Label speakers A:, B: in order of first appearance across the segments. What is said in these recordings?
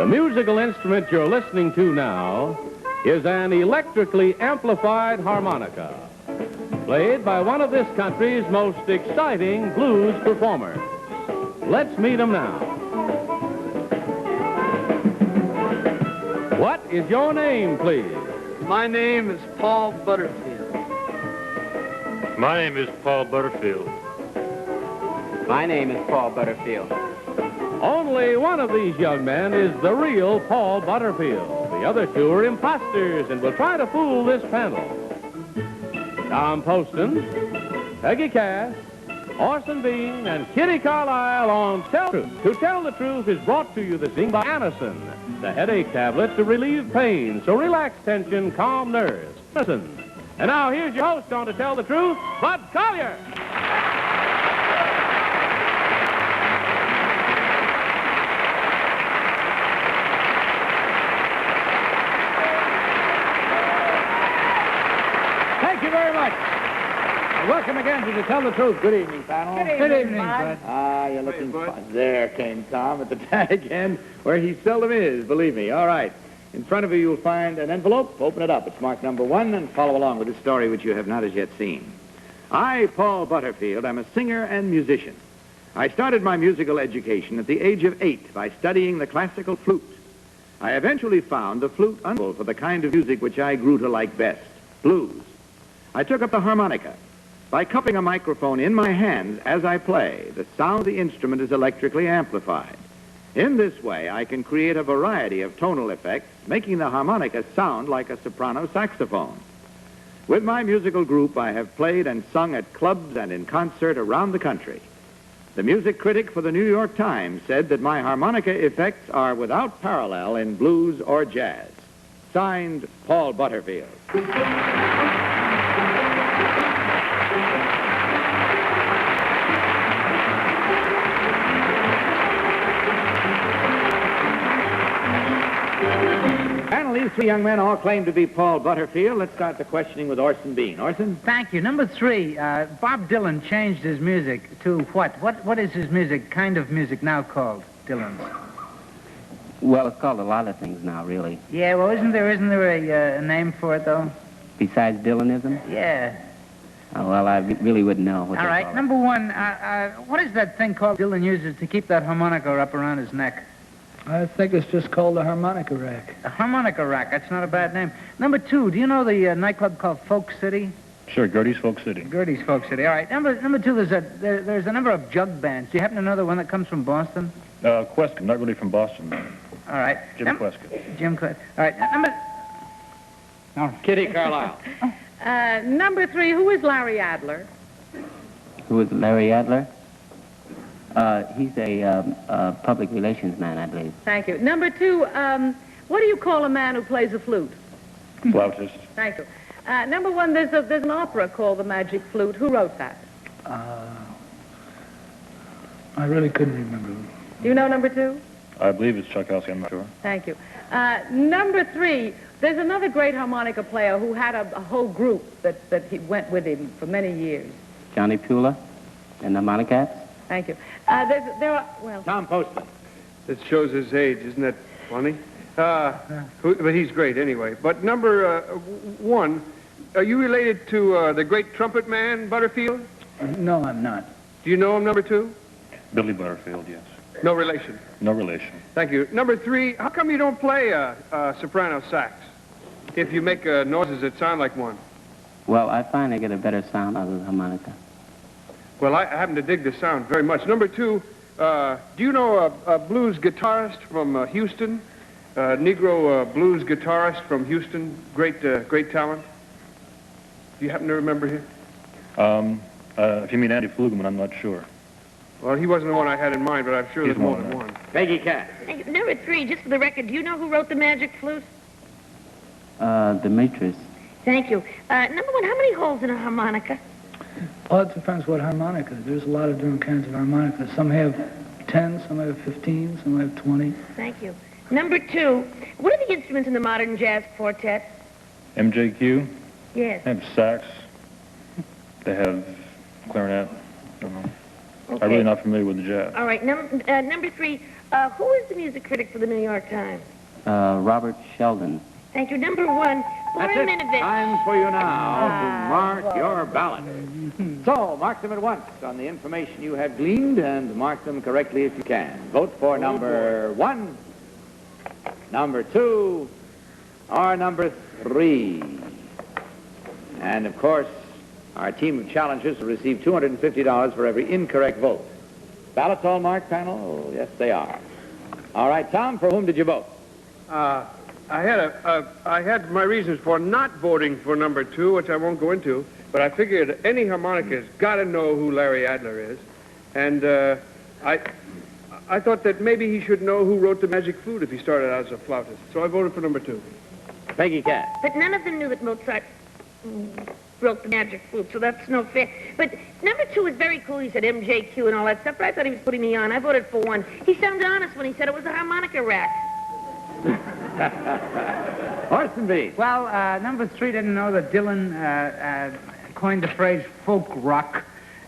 A: The musical instrument you're listening to now is an electrically amplified harmonica, played by one of this country's most exciting blues performers. Let's meet him now. What is your name, please?
B: My name is Paul Butterfield.
C: My name is Paul Butterfield.
D: My name is Paul Butterfield.
A: Only one of these young men is the real Paul Butterfield. The other two are imposters and will try to fool this panel. Tom Poston, Peggy Cass, Orson Bean, and Kitty Carlisle on Tell the Truth. To Tell the Truth is brought to you this evening by Anacin, the headache tablet to relieve pain. So relax tension, calm nerves. Listen. And now here's your host on To Tell the Truth, Bud Collier.
E: Thank you very much. Welcome again to Tell the Truth. Good evening, panel.
F: Good evening, Bud.
E: Ah, you're looking fine. There came Tom at the tag again, where he seldom is, believe me. All right. In front of you, you'll find an envelope. Open it up. It's marked number 1, and follow along with this story which you have not as yet seen. I, Paul Butterfield, am a singer and musician. I started my musical education at the age of 8 by studying the classical flute. I eventually found the flute unsuitable for the kind of music which I grew to like best, blues. I took up the harmonica. By cupping a microphone in my hands as I play, the sound of the instrument is electrically amplified. In this way, I can create a variety of tonal effects, making the harmonica sound like a soprano saxophone. With my musical group, I have played and sung at clubs and in concert around the country. The music critic for the New York Times said that my harmonica effects are without parallel in blues or jazz. Signed, Paul Butterfield. Panel, these three young men all claim to be Paul Butterfield. Let's start the questioning with Orson Bean. Orson?
F: Thank you. Number 3, Bob Dylan changed his music to what? What is his music, kind of music now called, Dylan's?
D: Well, it's called a lot of things now, really.
F: Yeah, well, isn't there a name for it, though?
D: Besides Dylanism?
F: Yeah.
D: Oh, well, I really wouldn't know what
F: All
D: they
F: right,
D: call it.
F: number 1, what is that thing called Dylan uses to keep that harmonica up around his neck?
B: I think it's just called the harmonica rack.
F: A harmonica rack. That's not a bad name. Number 2, do you know the nightclub called Folk City?
C: Sure, Gertie's Folk City.
F: Gertie's Folk City. All right. Number 2, there's a number of jug bands. Do you happen to know the one that comes from Boston?
C: Queskin, not really from Boston.
F: All right.
C: Jim Queskin.
F: Jim Queskin. All right.
E: Kitty Carlisle.
G: Number 3, who is Larry Adler?
D: Who is Larry Adler? He's a public relations man, I believe.
G: Thank you. Number 2, what do you call a man who plays a flute?
C: Flautist.
G: Thank you. Number 1, there's an opera called The Magic Flute. Who wrote that?
B: I really couldn't remember.
G: Do you know number 2?
C: I believe it's Tchaikovsky, I'm not sure.
G: Thank you. Number 3, there's another great harmonica player who had a whole group that he went with him for many years.
D: Johnny Pula and the Monocats?
G: Thank you. Well...
E: Tom Poston.
H: This shows his age, isn't that funny? But he's great anyway. But number 1, are you related to the great trumpet man, Butterfield?
B: No, I'm not.
H: Do you know him, number 2?
C: Billy Butterfield, yes.
H: No relation.
C: No relation.
H: Thank you. Number 3, how come you don't play a soprano sax if you make noises that sound like one?
D: Well, I find I get a better sound out of the harmonica.
H: Well, I happen to dig the sound very much. Number 2, do you know a blues guitarist from Houston? Negro blues guitarist from Houston, great talent. Do you happen to remember him?
C: If you mean Andy Flugelman, I'm not sure.
H: Well, he wasn't the one I had in mind, but I'm sure there's more than one.
E: Peggy Cass.
I: Number 3, just for the record, do you know who wrote the Magic Flute?
D: Demetrius.
I: Thank you. Number 1, how many holes in a harmonica?
B: Well, it depends what harmonica. There's a lot of different kinds of harmonicas. Some have 10, some have 15, some have 20.
I: Thank you. Number 2, what are the instruments in the modern jazz quartet?
C: MJQ?
I: Yes.
C: They have sax. They have clarinet. I don't know.
I: Okay.
C: I'm really not familiar with the jazz.
I: All right. Number 3, Who is the music critic for the New York Times?
D: Robert Sheldon.
I: Thank you. Number 1,
E: That's
I: Lauren
E: it.
I: Minovich.
E: Time for you now to mark your ballot. So, mark them at once on the information you have gleaned, and mark them correctly if you can. Vote for number 1, number 2, or number 3. And, of course, our team of challengers will receive $250 for every incorrect vote. Ballots all marked, panel? Yes, they are. All right, Tom, for whom did you vote?
H: I had my reasons for not voting for number 2, which I won't go into, but I figured any harmonica's got to know who Larry Adler is, and I thought that maybe he should know who wrote the Magic Flute if he started out as a flautist. So I voted for number 2.
E: Peggy Cass.
I: But none of them knew that Mozart wrote the Magic Flute, so that's no fair. But number 2 is very cool. He said MJQ and all that stuff, but I thought he was putting me on. I voted for 1. He sounded honest when he said it was a harmonica rack.
E: Orson B.
F: Well, number 3 didn't know that Dylan coined the phrase folk rock.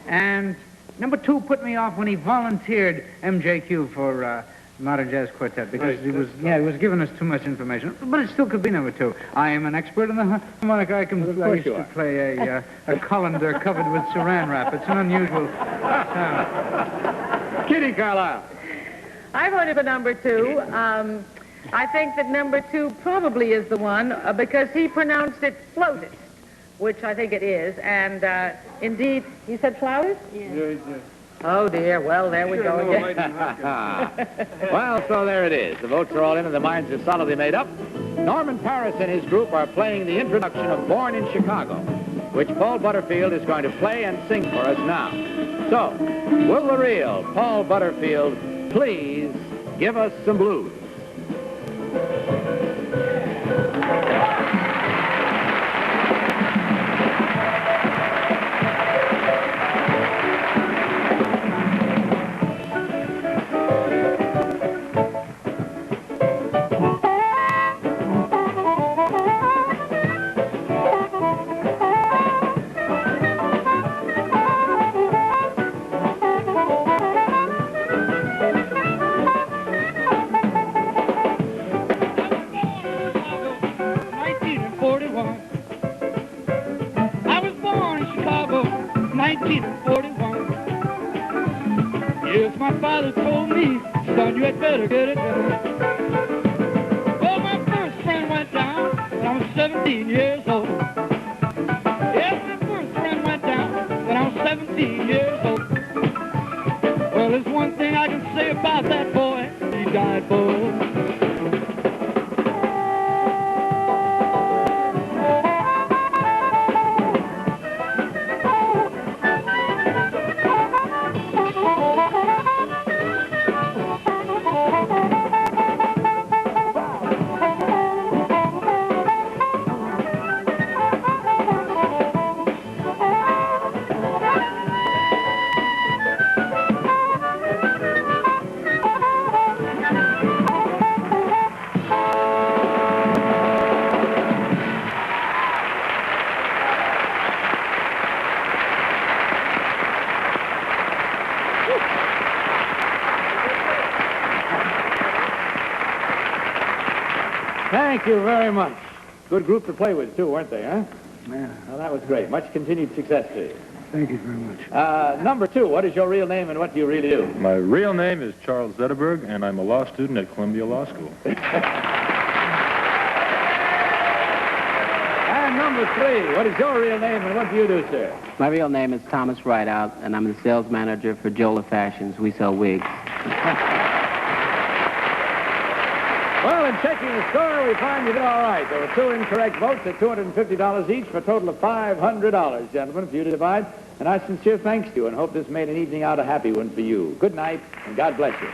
F: And number 2 put me off when he volunteered MJQ for Modern Jazz Quartet because he was giving us too much information. But it still could be number 2. I am an expert on the harmonica. I used to play a colander covered with saran wrap. It's an unusual sound.
E: Kitty Carlisle.
G: I voted for number 2. I think that number 2 probably is the one because he pronounced it flautist, which I think it is. And indeed, he said flautist?
H: Yeah, he did.
G: Oh, dear. Well, there we go again.
E: Well, so there it is. The votes are all in and the minds are solidly made up. Norman Paris and his group are playing the introduction of Born in Chicago, which Paul Butterfield is going to play and sing for us now. So, will the real Paul Butterfield please give us some blues?
J: I was born in Chicago, 1941. Yes, my father told me, son, you had better get it done. Well, my first friend went down when I was 17 years old. Yes, my first friend went down when I was 17 years old. Well, there's one thing I can say about that boy, he died bold.
E: Thank you very much. Good group to play with, too, weren't they, huh?
B: Yeah.
E: Well, that was great. Much continued success to you.
B: Thank you very much.
E: Number 2, what is your real name and what do you really do?
C: My real name is Charles Zetterberg, and I'm a law student at Columbia Law School.
E: And number 3, what is your real name and what do you do, sir?
D: My real name is Thomas Rideout, and I'm the sales manager for Jola Fashions. We sell wigs.
E: Well, in checking the score, we find you did all right. There were 2 incorrect votes at $250 each for a total of $500, gentlemen, for you to divide. And our sincere thanks to you and hope this made an evening out a happy one for you. Good night, and God bless you.